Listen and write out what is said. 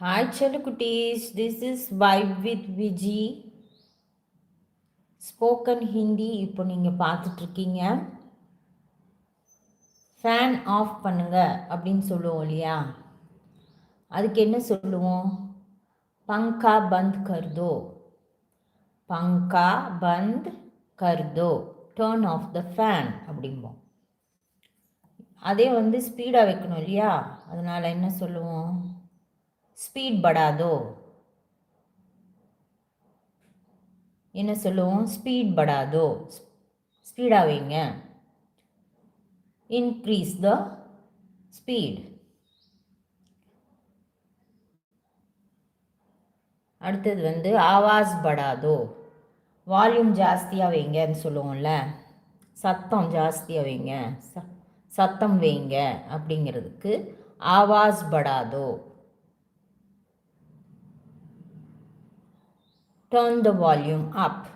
Hi Chalukutties, this is Vibe with Viji. Spoken Hindi இப்போ நீங்கள் பார்த்துட்ருக்கீங்க. ஃபேன் ஆஃப் பண்ணுங்க அப்படின்னு சொல்லுவோம் இல்லையா? அதுக்கு என்ன சொல்லுவோம்? பங்கா பந்த் கர்தோ, பங்கா பந்த் கர்தோ, டர்ன் ஆஃப் த ஃபேன் அப்படிம்போம். அதே ஸ்பீடாக வைக்கணும் இல்லையா? அதனால் என்ன சொல்லுவோம்? ஸ்பீட் படாதோ. என்ன சொல்லுவோம்? ஸ்பீட் படாதோ, ஸ்பீடாக வைங்க. Increase the speed. அடுத்தது ஆவாஸ் படாதோ, வால்யூம் ஜாஸ்தியாக வைங்கன்னு சொல்லுவோம்ல, சத்தம் ஜாஸ்தியாக வைங்க, சத்தம் வைங்க அப்படிங்கிறதுக்கு ஆவாஸ் படாதோ. Turn the volume up.